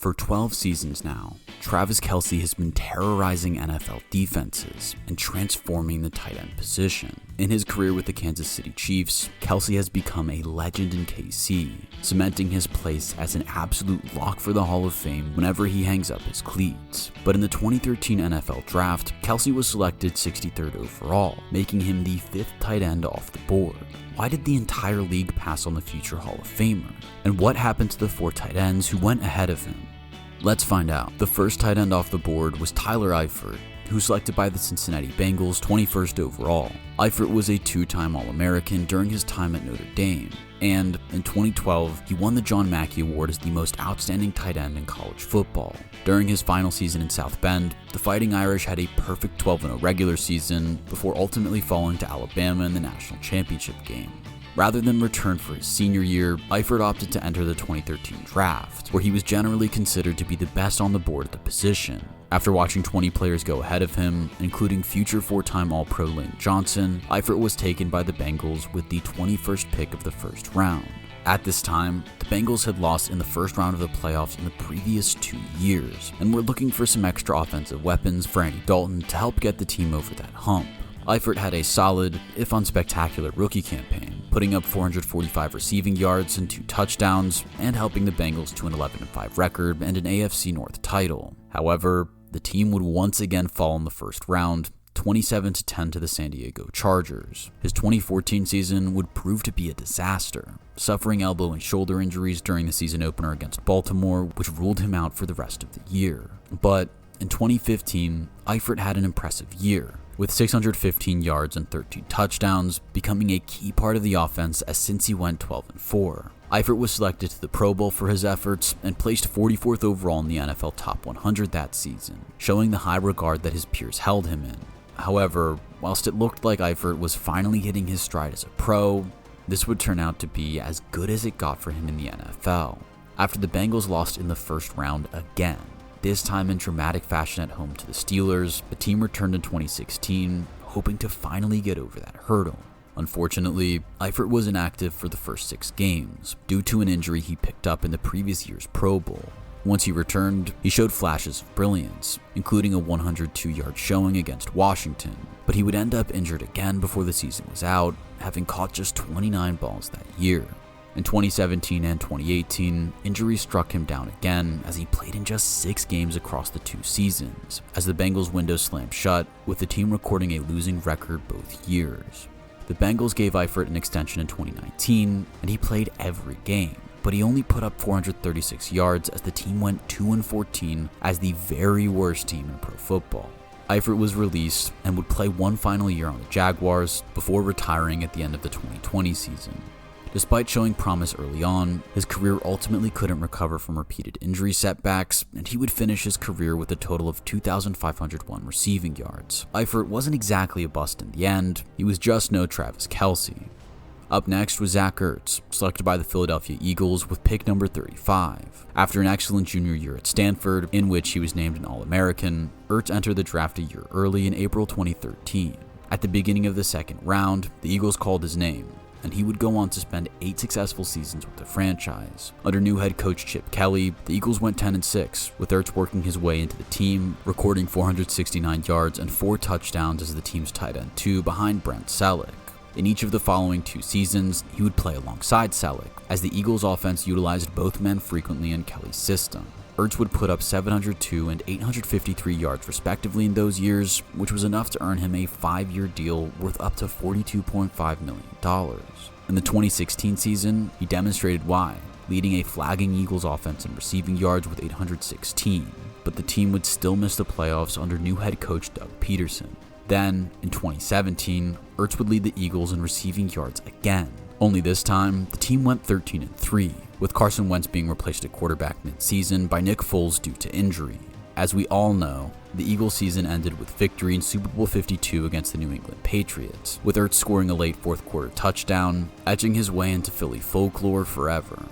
For 12 seasons now, Travis Kelce has been terrorizing NFL defenses and transforming the tight end position. In his career with the Kansas City Chiefs, Kelce has become a legend in KC, cementing his place as an absolute lock for the Hall of Fame whenever he hangs up his cleats. But in the 2013 NFL Draft, Kelce was selected 63rd overall, making him the 5th tight end off the board. Why did the entire league pass on the future Hall of Famer? And what happened to the 4 tight ends who went ahead of him? Let's find out. The first tight end off the board was Tyler Eifert, who was selected by the Cincinnati Bengals 21st overall. Eifert was a 2-time All-American during his time at Notre Dame, and in 2012, he won the John Mackey Award as the most outstanding tight end in college football. During his final season in South Bend, the Fighting Irish had a perfect 12-0 regular season before ultimately falling to Alabama in the national championship game. Rather than return for his senior year, Eifert opted to enter the 2013 draft, where he was generally considered to be the best on the board at the position. After watching 20 players go ahead of him, including future 4-time All-Pro Lane Johnson, Eifert was taken by the Bengals with the 21st pick of the first round. At this time, the Bengals had lost in the first round of the playoffs in the previous 2 years, and were looking for some extra offensive weapons for Andy Dalton to help get the team over that hump. Eifert had a solid, if unspectacular, rookie campaign, putting up 445 receiving yards and 2 touchdowns, and helping the Bengals to an 11-5 record and an AFC North title. However, the team would once again fall in the first round, 27-10 to the San Diego Chargers. His 2014 season would prove to be a disaster, suffering elbow and shoulder injuries during the season opener against Baltimore, which ruled him out for the rest of the year. But in 2015, Eifert had an impressive year, with 615 yards and 13 touchdowns, becoming a key part of the offense since he went 12-4. Eifert was selected to the Pro Bowl for his efforts and placed 44th overall in the NFL Top 100 that season, showing the high regard that his peers held him in. However, whilst it looked like Eifert was finally hitting his stride as a pro, this would turn out to be as good as it got for him in the NFL. After the Bengals lost in the first round again, this time in dramatic fashion at home to the Steelers, the team returned in 2016, hoping to finally get over that hurdle. Unfortunately, Eifert was inactive for the first 6 games, due to an injury he picked up in the previous year's Pro Bowl. Once he returned, he showed flashes of brilliance, including a 102-yard showing against Washington, but he would end up injured again before the season was out, having caught just 29 balls that year. In 2017 and 2018, injuries struck him down again as he played in just 6 games across the 2 seasons, as the Bengals' window slammed shut, with the team recording a losing record both years. The Bengals gave Eifert an extension in 2019, and he played every game, but he only put up 436 yards as the team went 2-14 as the very worst team in pro football. Eifert was released and would play one final year on the Jaguars before retiring at the end of the 2020 season. Despite showing promise early on, his career ultimately couldn't recover from repeated injury setbacks, and he would finish his career with a total of 2,501 receiving yards. Eifert wasn't exactly a bust in the end, he was just no Travis Kelce. Up next was Zach Ertz, selected by the Philadelphia Eagles with pick number 35. After an excellent junior year at Stanford, in which he was named an All-American, Ertz entered the draft a year early in April 2013. At the beginning of the second round, the Eagles called his name, and he would go on to spend 8 successful seasons with the franchise. Under new head coach Chip Kelly, the Eagles went 10-6, with Ertz working his way into the team, recording 469 yards and 4 touchdowns as the team's tight end 2 behind Brent Selleck. In each of the following 2 seasons, he would play alongside Selleck, as the Eagles' offense utilized both men frequently in Kelly's system. Ertz would put up 702 and 853 yards respectively in those years, which was enough to earn him a 5-year deal worth up to $42.5 million. In the 2016 season, he demonstrated why, leading a flagging Eagles offense in receiving yards with 816, but the team would still miss the playoffs under new head coach Doug Peterson. Then, in 2017, Ertz would lead the Eagles in receiving yards again. Only this time, the team went 13-3, with Carson Wentz being replaced at quarterback mid-season by Nick Foles due to injury. As we all know, the Eagles season ended with victory in Super Bowl 52 against the New England Patriots, with Ertz scoring a late fourth-quarter touchdown, edging his way into Philly folklore forever.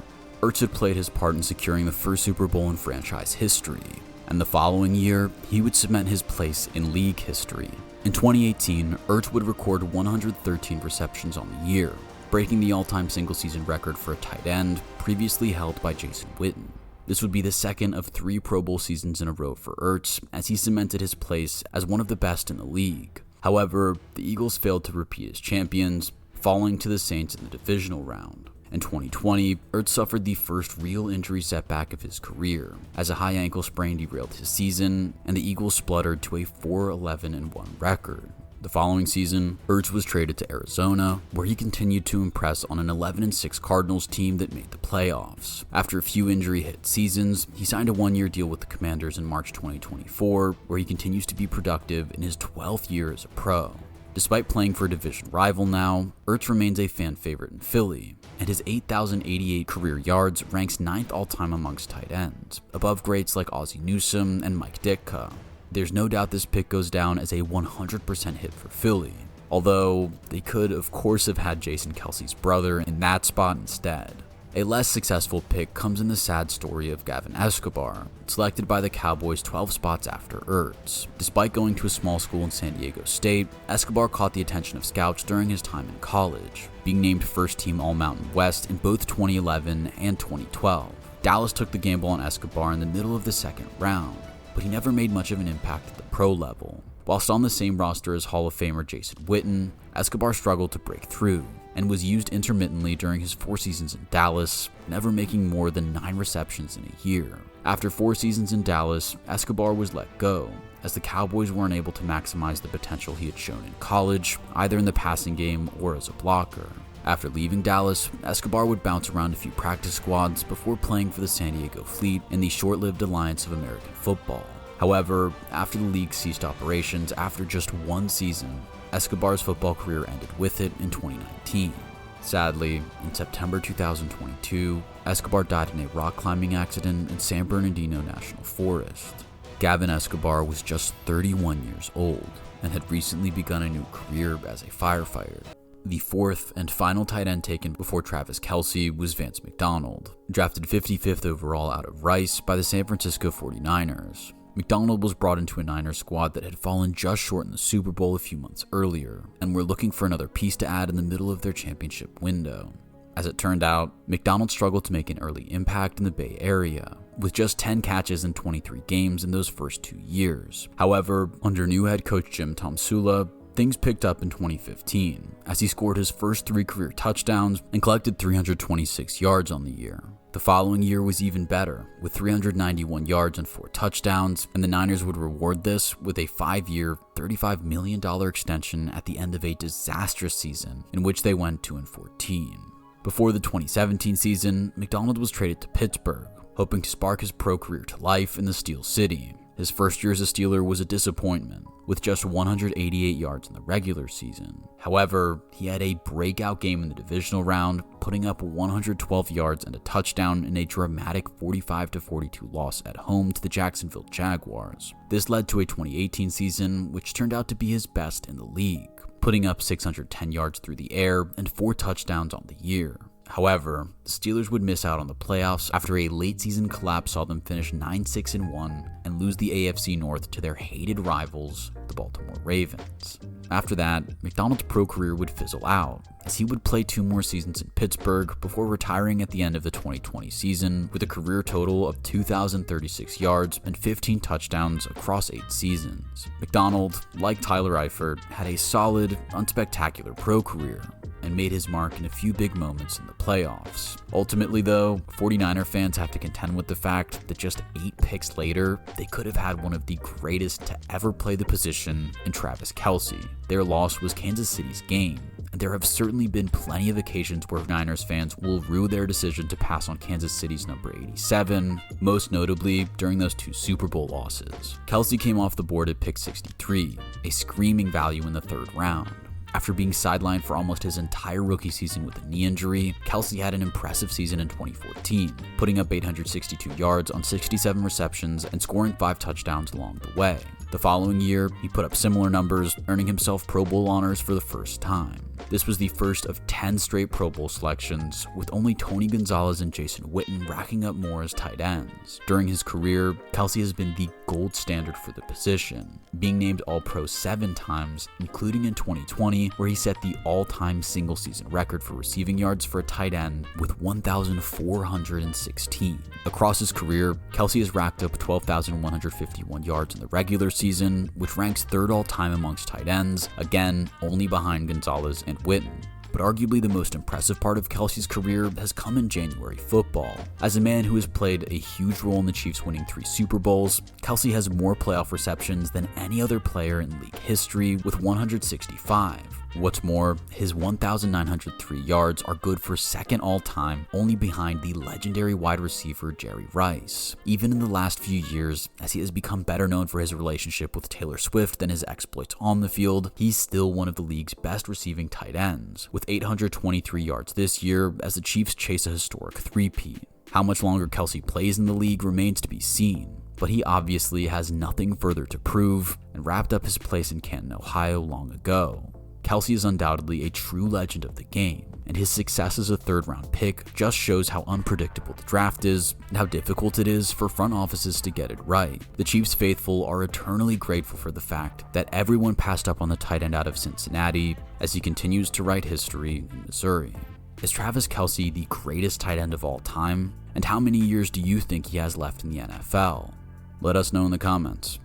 Ertz had played his part in securing the first Super Bowl in franchise history, and the following year, he would cement his place in league history. In 2018, Eert would record 113 receptions on the year, breaking the all-time single-season record for a tight end previously held by Jason Witten. This would be the second of 3 Pro Bowl seasons in a row for Eert, as he cemented his place as one of the best in the league. However, the Eagles failed to repeat as champions, falling to the Saints in the divisional round. In 2020, Eert suffered the first real injury setback of his career, as a high ankle sprain derailed his season, and the Eagles spluttered to a 4-11-1 record. The following season, Eert was traded to Arizona, where he continued to impress on an 11-6 Cardinals team that made the playoffs. After a few injury-hit seasons, he signed a 1-year deal with the Commanders in March 2024, where he continues to be productive in his 12th year as a pro. Despite playing for a division rival now, Eert remains a fan favorite in Philly, and his 8,088 career yards ranks 9th all-time amongst tight ends, above greats like Ozzie Newsome and Mike Ditka. There's no doubt this pick goes down as a 100% hit for Philly, although they could of course have had Jason Kelce's brother in that spot instead. A less successful pick comes in the sad story of Gavin Escobar, selected by the Cowboys 12 spots after Ertz. Despite going to a small school in San Diego State, Escobar caught the attention of scouts during his time in college, being named first-team All-Mountain West in both 2011 and 2012. Dallas took the gamble on Escobar in the middle of the second round, but he never made much of an impact at the pro level. Whilst on the same roster as Hall of Famer Jason Witten, Escobar struggled to break through, and was used intermittently during his 4 seasons in Dallas, never making more than 9 receptions in a year. After 4 seasons in Dallas, Escobar was let go, as the Cowboys weren't able to maximize the potential he had shown in college, either in the passing game or as a blocker. After leaving Dallas, Escobar would bounce around a few practice squads before playing for the San Diego Fleet in the short-lived Alliance of American Football. However, after the league ceased operations after just 1 season, Escobar's football career ended with it in 2019. Sadly, in September 2022, Escobar died in a rock climbing accident in San Bernardino National Forest. Gavin Escobar was just 31 years old and had recently begun a new career as a firefighter. The 4th and final tight end taken before Travis Kelce was Vance McDonald, drafted 55th overall out of Rice by the San Francisco 49ers. McDonald was brought into a Niners squad that had fallen just short in the Super Bowl a few months earlier, and were looking for another piece to add in the middle of their championship window. As it turned out, McDonald struggled to make an early impact in the Bay Area, with just 10 catches in 23 games in those first 2 years. However, under new head coach Jim Tomsula, things picked up in 2015, as he scored his first 3 career touchdowns and collected 326 yards on the year. The following year was even better, with 391 yards and 4 touchdowns, and the Niners would reward this with a 5-year, $35 million extension at the end of a disastrous season in which they went 2-14. Before the 2017 season, McDonald was traded to Pittsburgh, hoping to spark his pro career to life in the Steel City. His first year as a Steeler was a disappointment, with just 188 yards in the regular season. However, he had a breakout game in the divisional round, putting up 112 yards and a touchdown in a dramatic 45-42 loss at home to the Jacksonville Jaguars. This led to a 2018 season, which turned out to be his best in the league, putting up 610 yards through the air and 4 touchdowns on the year. However, the Steelers would miss out on the playoffs after a late-season collapse saw them finish 9-6-1 and lose the AFC North to their hated rivals, the Baltimore Ravens. After that, McDonald's pro career would fizzle out, as he would play 2 more seasons in Pittsburgh before retiring at the end of the 2020 season with a career total of 2,036 yards and 15 touchdowns across 8 seasons. McDonald, like Tyler Eifert, had a solid, unspectacular pro career, and made his mark in a few big moments in the playoffs. Ultimately though, 49er fans have to contend with the fact that just 8 picks later, they could have had one of the greatest to ever play the position in Travis Kelce. Their loss was Kansas City's game, and there have certainly been plenty of occasions where Niners fans will rue their decision to pass on Kansas City's number 87, most notably during those 2 Super Bowl losses. Kelce came off the board at pick 63, a screaming value in the 3rd round. After being sidelined for almost his entire rookie season with a knee injury, Kelce had an impressive season in 2014, putting up 862 yards on 67 receptions and scoring 5 touchdowns along the way. The following year, he put up similar numbers, earning himself Pro Bowl honors for the first time. This was the first of 10 straight Pro Bowl selections, with only Tony Gonzalez and Jason Witten racking up more as tight ends. During his career, Kelce has been the gold standard for the position, being named All-Pro 7 times, including in 2020, where he set the all-time single-season record for receiving yards for a tight end with 1,416. Across his career, Kelce has racked up 12,151 yards in the regular season, which ranks third all-time amongst tight ends, again, only behind Gonzalez and Witten. But arguably the most impressive part of Kelce's career has come in January football. As a man who has played a huge role in the Chiefs winning 3 Super Bowls, Kelce has more playoff receptions than any other player in league history with 165. What's more, his 1,903 yards are good for second all-time, only behind the legendary wide receiver Jerry Rice. Even in the last few years, as he has become better known for his relationship with Taylor Swift than his exploits on the field, he's still one of the league's best receiving tight ends, with 823 yards this year as the Chiefs chase a historic three-peat. How much longer Kelce plays in the league remains to be seen, but he obviously has nothing further to prove and wrapped up his place in Canton, Ohio long ago. Kelce is undoubtedly a true legend of the game, and his success as a third-round pick just shows how unpredictable the draft is and how difficult it is for front offices to get it right. The Chiefs faithful are eternally grateful for the fact that everyone passed up on the tight end out of Cincinnati as he continues to write history in Missouri. Is Travis Kelce the greatest tight end of all time? And how many years do you think he has left in the NFL? Let us know in the comments.